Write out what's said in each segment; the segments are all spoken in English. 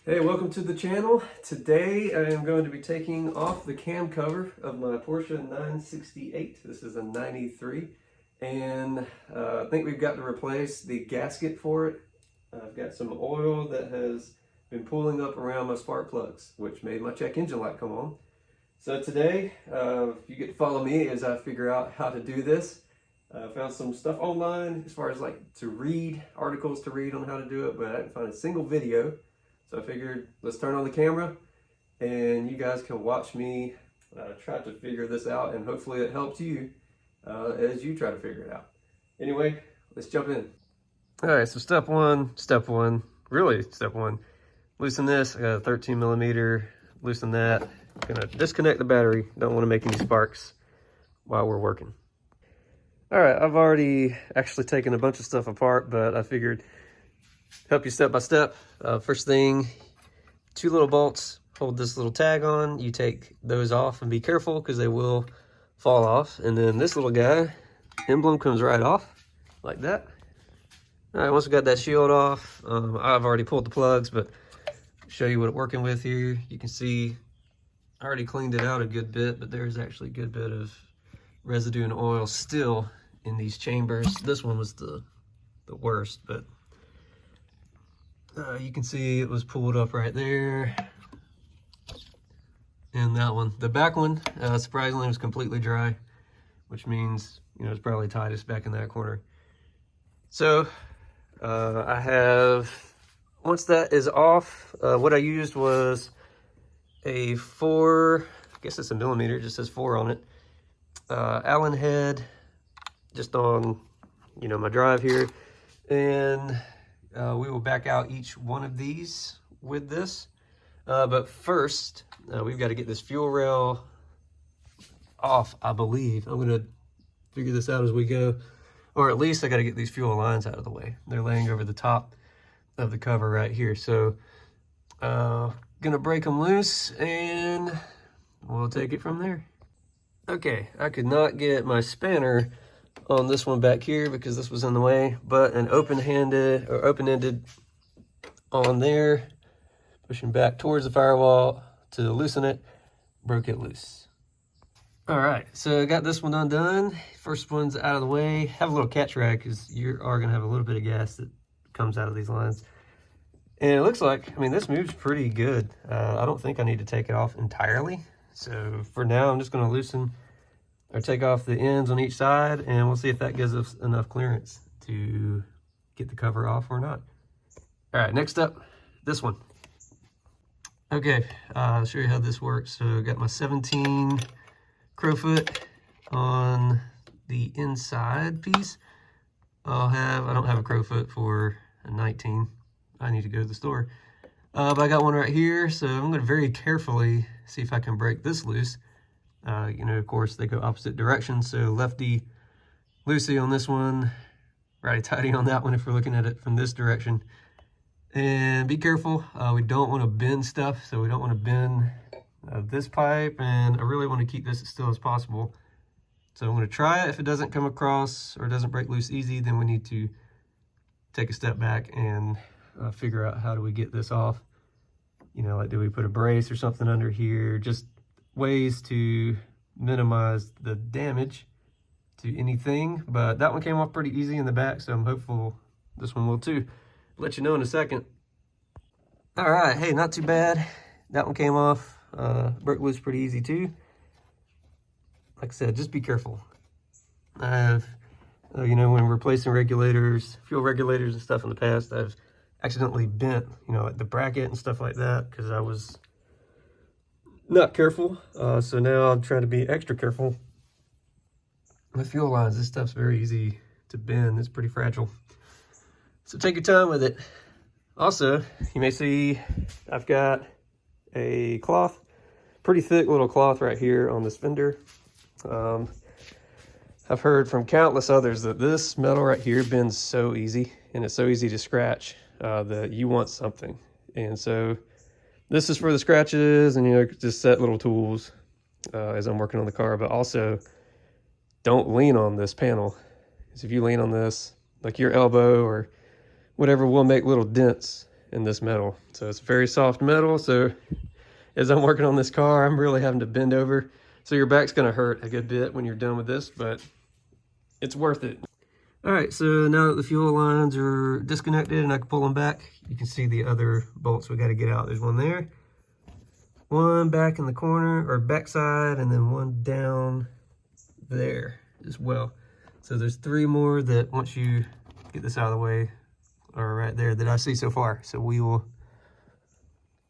Hey, welcome to the channel. Today I am going to be taking off the cam cover of my Porsche 968. This is a 93 and I think we've got to replace the gasket for it. I've got some oil that has been pooling up around my spark plugs, which made my check engine light come on. So today you get to follow me as I figure out how to do this. I found some stuff online as far as articles to read on how to do it, but I didn't find a single video. So I figured let's turn on the camera and you guys can watch me try to figure this out, and hopefully it helps you as you try to figure it out. Anyway, let's jump in. All right, so step one, loosen this. I got a 13 millimeter, loosen that. Gonna disconnect the battery. Don't want to make any sparks while we're working. All right, I've already actually taken a bunch of stuff apart, but I figured help you step by step. First thing, 2 little bolts hold this little tag on. You take those off and be careful because they will fall off. And then this little guy, emblem comes right off like that. All right, once we got that shield off, I've already pulled the plugs, but show you what it's working with here. You can see I already cleaned it out a good bit, but there's actually a good bit of residue and oil still in these chambers. This one was the worst, but you can see it was pulled up right there. And that one, the back one, surprisingly was completely dry, which means, it's probably tightest back in that corner. So I have, once that is off, what I used was a 4, I guess it's a millimeter, it just says 4 on it. Allen head, just on, my drive here. And we will back out each one of these with this. But first, we've got to get this fuel rail off, I believe. I'm going to figure this out as we go. Or at least I got to get these fuel lines out of the way. They're laying over the top of the cover right here. So, going to break them loose and we'll take it from there. Okay, I could not get my spanner on this one back here because this was in the way, but an open-handed or open-ended on there, pushing back towards the firewall to loosen it, broke it loose. All right, so I got this one undone. First one's out of the way. Have a little catch rag because you are gonna have a little bit of gas that comes out of these lines. And it looks like, this moves pretty good. I don't think I need to take it off entirely. So for now, I'm just gonna loosen or take off the ends on each side, and we'll see if that gives us enough clearance to get the cover off or not. All right, next up, this one. Okay, I'll show you how this works. So I got my 17 crowfoot on the inside piece. I don't have a crowfoot for a 19. I need to go to the store. But I got one right here, so I'm gonna very carefully see if I can break this loose. Of course, they go opposite directions, so lefty loosey on this one, righty tighty on that one if we're looking at it from this direction. And be careful, we don't want to bend stuff, so we don't want to bend this pipe, and I really want to keep this as still as possible. So I'm going to try it. If it doesn't come across or doesn't break loose easy, then we need to take a step back and figure out how do we get this off. Do we put a brace or something under here? Just ways to minimize the damage to anything. But that one came off pretty easy in the back, so I'm hopeful this one will too. Let you know in a second. All right, hey, not too bad. That one came off, broke loose pretty easy too. Like I said, just be careful. I have, when replacing regulators, fuel regulators and stuff in the past, I've accidentally bent, the bracket and stuff like that because I was not careful. So now I'm trying to be extra careful with fuel lines. This stuff's very easy to bend. It's pretty fragile. So take your time with it. Also, you may see I've got a cloth, pretty thick little cloth right here on this fender. I've heard from countless others that this metal right here bends so easy, and it's so easy to scratch that you want something. And so this is for the scratches and, just set little tools as I'm working on the car. But also, don't lean on this panel. Because if you lean on this, like your elbow or whatever, will make little dents in this metal. So it's a very soft metal. So as I'm working on this car, I'm really having to bend over. So your back's gonna hurt a good bit when you're done with this, but it's worth it. All right, so now that the fuel lines are disconnected and I can pull them back, you can see the other bolts we got to get out. There's one there, one back in the corner or back side, and then one down there as well. So there's 3 more that once you get this out of the way are right there that I see so far. So we will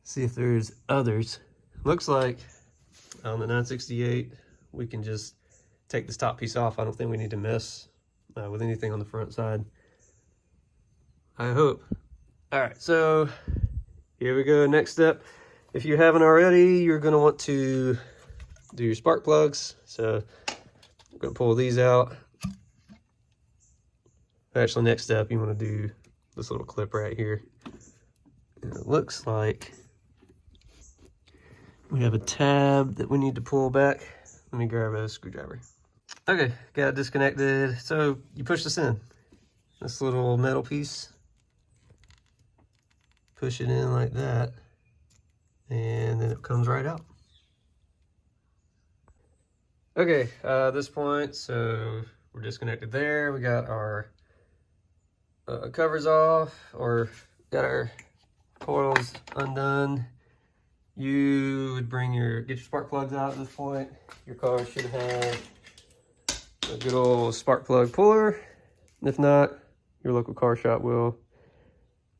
see if there's others. Looks like on the 968 we can just take this top piece off. I don't think we need to mess with anything on the front side, I hope. All right, so here we go. Next step, if you haven't already, you're going to want to do your spark plugs. So I'm going to pull these out. Actually, next step, you want to do this little clip right here. And it looks like we have a tab that we need to pull back. Let me grab a screwdriver. Okay, got it disconnected. So you push this in, this little metal piece. Push it in like that, and then it comes right out. Okay, this point, so we're disconnected there. We got our covers off, or got our coils undone. You would get your spark plugs out at this point. Your car should have a good old spark plug puller. If not, your local car shop will.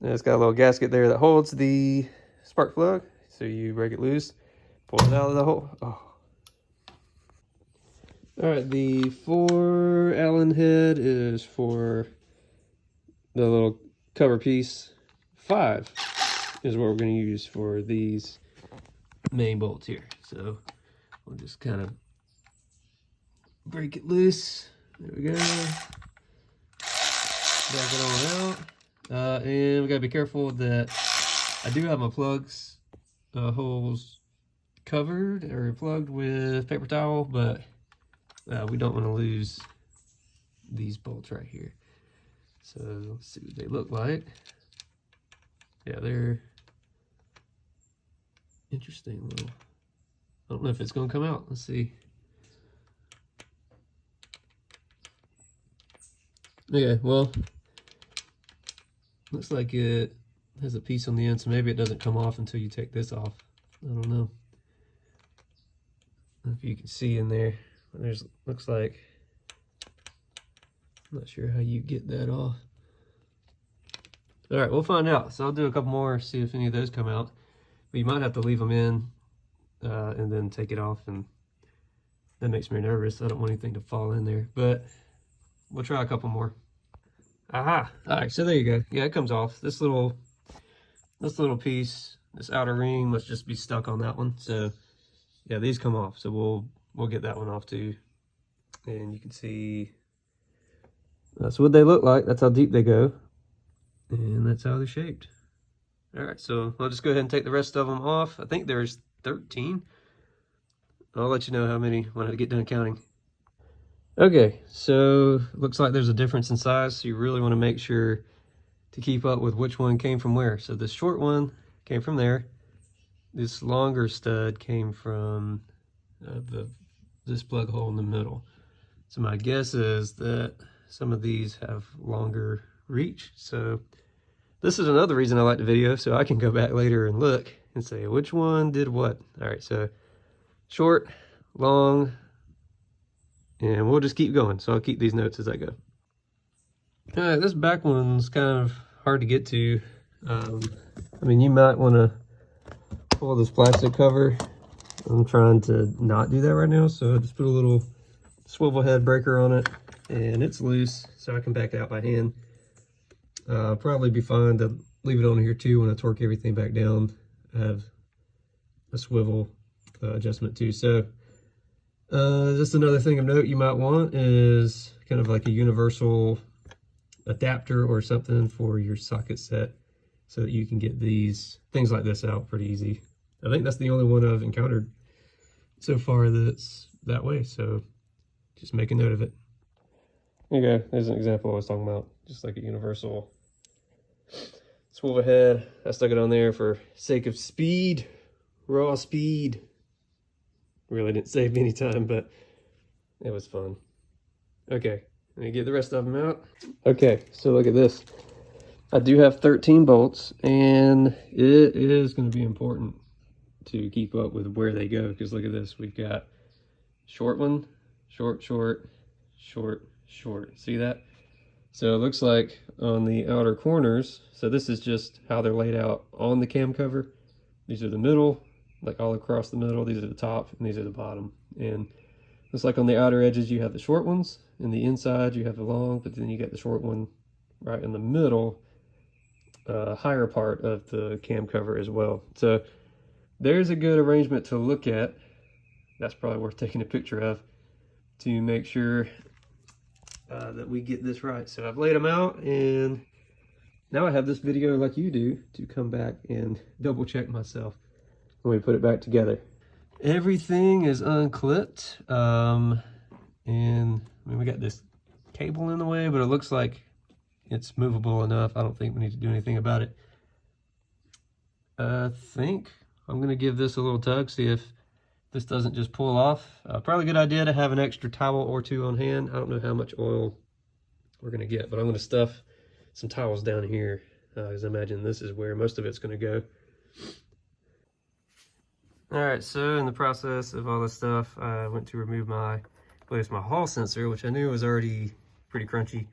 And it's got a little gasket there that holds the spark plug. So you break it loose, pull it out of the hole. Oh. All right, the 4 Allen head is for the little cover piece. 5 is what we're going to use for these main bolts here. So we'll just kind of break it loose. There we go. Back it on out. And we gotta be careful that I do have my plugs holes covered or plugged with paper towel, but we don't want to lose these bolts right here. So let's see what they look like. Yeah, they're interesting little. I don't know if it's gonna come out. Let's see. Okay, well, looks like it has a piece on the end, so maybe it doesn't come off until you take this off. I don't know if you can see in there. There's looks like, I'm not sure how you get that off. All right, we'll find out. So I'll do a couple more, see if any of those come out. But you might have to leave them in and then take it off, and that makes me nervous. I don't want anything to fall in there, but we'll try a couple more. Aha! All right, so there you go. Yeah, it comes off. This little piece, this outer ring must just be stuck on that one. So yeah, these come off. So we'll get that one off too. And you can see that's what they look like. That's how deep they go, and that's how they're shaped. All right, so I'll just go ahead and take the rest of them off. I think there's 13. I'll let you know how many when I get done counting. Okay, so looks like there's a difference in size, so you really want to make sure to keep up with which one came from where. So this short one came from there. This longer stud came from this plug hole in the middle. So my guess is that some of these have longer reach. So this is another reason I like the video, so I can go back later and look and say which one did what. All right, so short, long, and we'll just keep going. So I'll keep these notes as I go. All right, this back one's kind of hard to get to. I mean, you might want to pull this plastic cover. I'm trying to not do that right now, so I just put a little swivel head breaker on it, and it's loose, so I can back it out by hand. Probably be fine to leave it on here too when I torque everything back down. I have a swivel adjustment too. So just another thing of note you might want is kind of like a universal adapter or something for your socket set so that you can get these things like this out pretty easy. I think that's the only one I've encountered so far that's that way, so just make a note of it. There you go, there's an example I was talking about, just like a universal swivel head. I stuck it on there for sake of speed, raw speed. Really didn't save me any time, but it was fun. Okay, let me get the rest of them out. Okay, so look at this. I do have 13 bolts, and it is going to be important to keep up with where they go, because look at this. We've got short one, short, short, short, short. See that? So it looks like on the outer corners, so this is just how they're laid out on the cam cover. These are the middle, like all across the middle. These are the top, and these are the bottom. And looks like on the outer edges you have the short ones, and the inside you have the long, but then you get the short one right in the middle, higher part of the cam cover as well. So there's a good arrangement to look at. That's probably worth taking a picture of to make sure that we get this right. So I've laid them out, and now I have this video like you do to come back and double check myself when we put it back together. Everything is unclipped, and I mean, we got this cable in the way, but it looks like it's movable enough. I don't think we need to do anything about it. I think I'm gonna give this a little tug, see if this doesn't just pull off. Probably a good idea to have an extra towel or two on hand. I don't know how much oil we're gonna get, but I'm gonna stuff some towels down here, because I imagine this is where most of it's gonna go. All right, so in the process of all this stuff, I went to remove my hall sensor, which I knew was already pretty crunchy.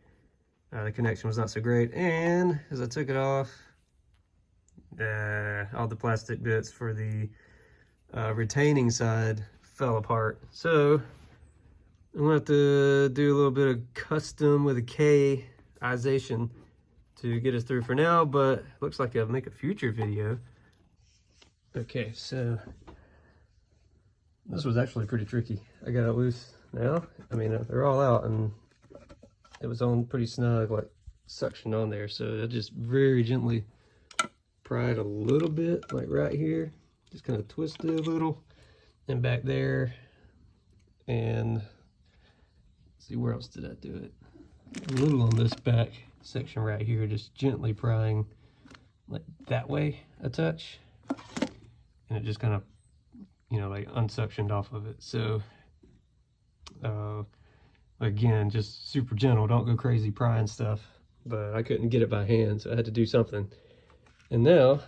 The connection was not so great, and as I took it off, all the plastic bits for the retaining side fell apart. So I'm gonna have to do a little bit of custom with a K-ization to get us through for now, but looks like I'll make a future video. Okay, so this was actually pretty tricky. I got it loose now. I mean, they're all out, and it was on pretty snug, like suction on there. So I just very gently pry it a little bit, like right here. Just kind of twist it a little, and back there. And let's see, where else did I do it? A little on this back section right here, just gently prying like that way a touch. And it just kind of, you know, like unsuctioned off of it. So again, just super gentle, don't go crazy prying stuff, but I couldn't get it by hand, so I had to do something. And now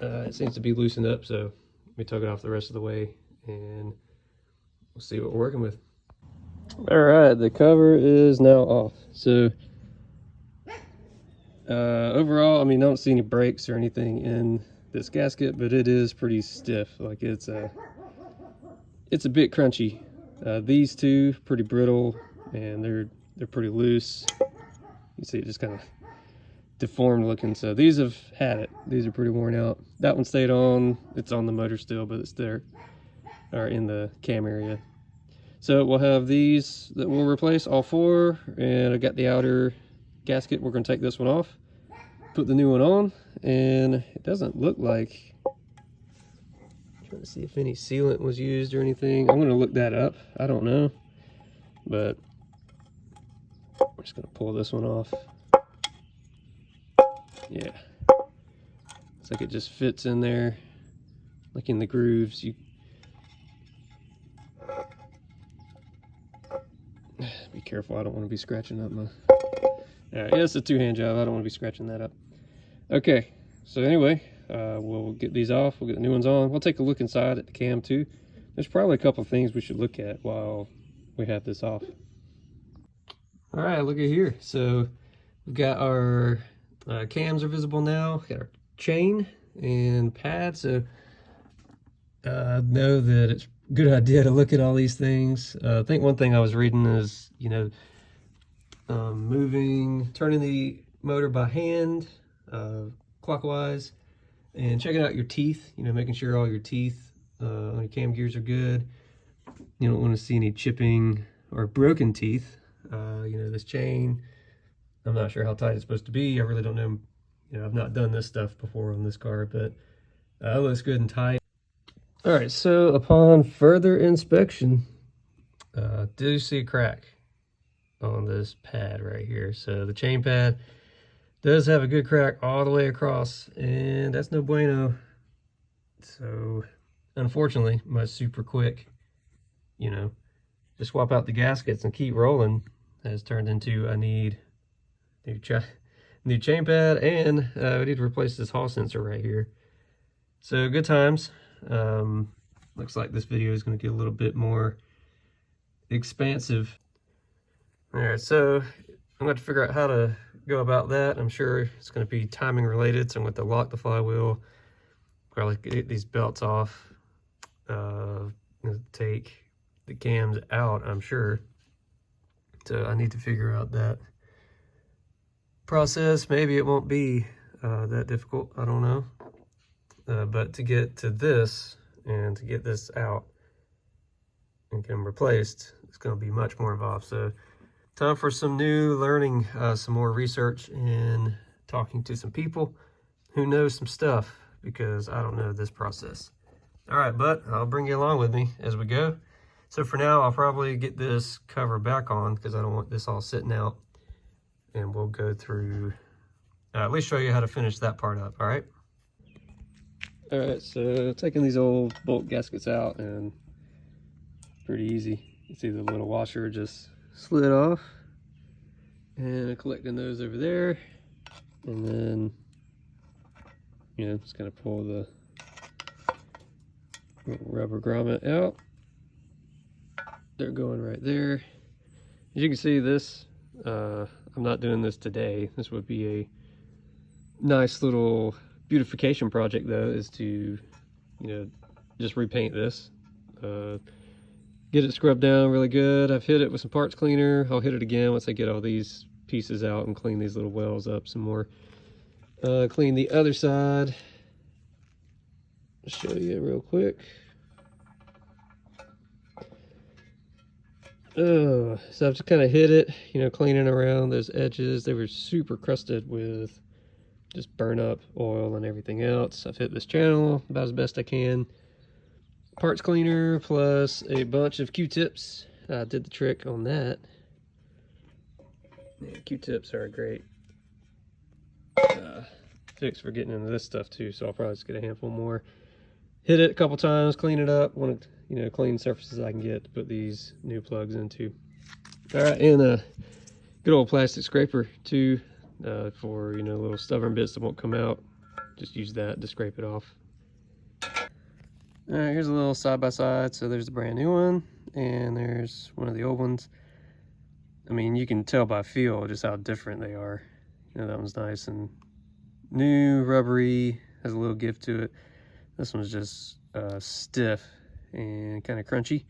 it seems to be loosened up, so let me tug it off the rest of the way, and we'll see what we're working with. All right, the cover is now off. So overall, I mean, I don't see any breaks or anything in this gasket, but it is pretty stiff. Like it's a bit crunchy. These two pretty brittle, and they're pretty loose. You see it just kind of deformed looking. So these have had it. These are pretty worn out. That one stayed on. It's on the motor still, but it's there, or in the cam area. So we'll have these that we'll replace, all four, and I got the outer gasket. We're going to take this one off, put the new one on, and it doesn't look like, I'm trying to see if any sealant was used or anything. I'm going to look that up. I don't know, but we're just going to pull this one off. Yeah, it's like it just fits in there, like in the grooves. You be careful, I don't want to be scratching up my... Alright, yeah, it's a two-hand job, I don't want to be scratching that up. Okay, so anyway, we'll get these off, we'll get the new ones on. We'll take a look inside at the cam too. There's probably a couple of things we should look at while we have this off. Alright, look at here. So we've got our cams are visible now, got our chain and pad. So I know that it's a good idea to look at all these things. I think one thing I was reading is, you know, turning the motor by hand, clockwise, and checking out your teeth, you know, making sure all your teeth on your cam gears are good. You don't want to see any chipping or broken teeth. You know, this chain, I'm not sure how tight it's supposed to be. I really don't know. You know, I've not done this stuff before on this car, but it looks good and tight. All right, so upon further inspection, do see a crack on this pad right here. So the chain pad Does have a good crack all the way across, and that's no bueno. So unfortunately, my super quick, you know, just swap out the gaskets and keep rolling has turned into I need new chain pad, and we need to replace this hall sensor right here. So good times. Looks like this video is going to get a little bit more expansive. All right, so I'm going to figure out how to go about that. I'm sure it's going to be timing related, so I'm going to lock the flywheel, probably get these belts off, take the cams out, I'm sure. So I need to figure out that process. Maybe it won't be that difficult, I don't know. But to get to this and to get this out and get them replaced, it's going to be much more involved. So time for some new learning, some more research, and talking to some people who know some stuff, because I don't know this process. All right, but I'll bring you along with me as we go. So for now, I'll probably get this cover back on because I don't want this all sitting out. And we'll go through, at least show you how to finish that part up, all right? All right, so taking these old bolt gaskets out, and pretty easy. You see the little washer just slid off, and collecting those over there, and then, you know, just gonna pull the rubber grommet out. They're going right there. As you can see, this, I'm not doing this today. This would be a nice little beautification project, though, is to, you know, just repaint this, get it scrubbed down really good. I've hit it with some parts cleaner. I'll hit it again once I get all these pieces out and clean these little wells up some more. Clean the other side. I'll show you real quick. So I've just kind of hit it, you know, cleaning around those edges. They were super crusted with just burn up oil and everything else. I've hit this channel about as best I can. Parts cleaner plus a bunch of Q-tips did the trick on that. Yeah, Q-tips are a great fix for getting into this stuff too, so I'll probably just get a handful more. Hit it a couple times, clean it up. Want to, you know, clean surfaces I can get to put these new plugs into. All right, and a good old plastic scraper too, for, you know, little stubborn bits that won't come out. Just use that to scrape it off. All right, here's a little side by side. So there's the brand new one, and there's one of the old ones. I mean, you can tell by feel just how different they are. You know, that one's nice and new, rubbery, has a little give to it. This one's just stiff and kind of crunchy.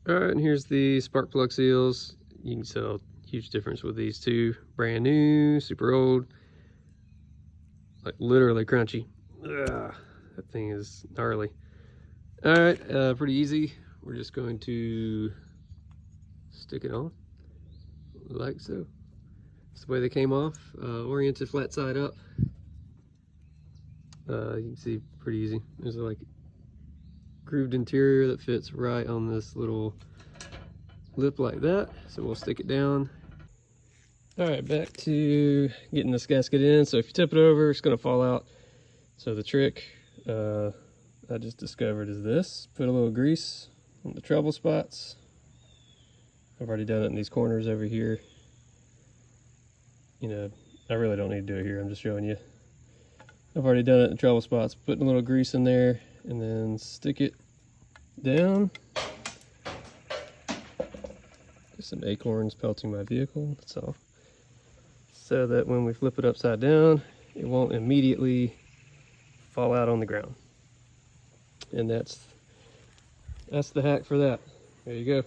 All right, and here's the spark plug seals. You can tell huge difference with these two. Brand new, super old, like literally crunchy. Ugh, that thing is gnarly. All right, pretty easy. We're just going to stick it on like so. That's the way they came off, oriented flat side up. You can see pretty easy. There's like grooved interior that fits right on this little lip like that. So we'll stick it down. All right, back to getting this gasket in. So if you tip it over, it's gonna fall out. So the trick I just discovered is this. Put a little grease on the trouble spots. I've already done it in these corners over here. You know, I really don't need to do it here. I'm just showing you. I've already done it in the trouble spots. Putting a little grease in there and then stick it down. Just some acorns pelting my vehicle, that's all. So that when we flip it upside down, it won't immediately fall out on the ground. And that's the hack for that. There you go.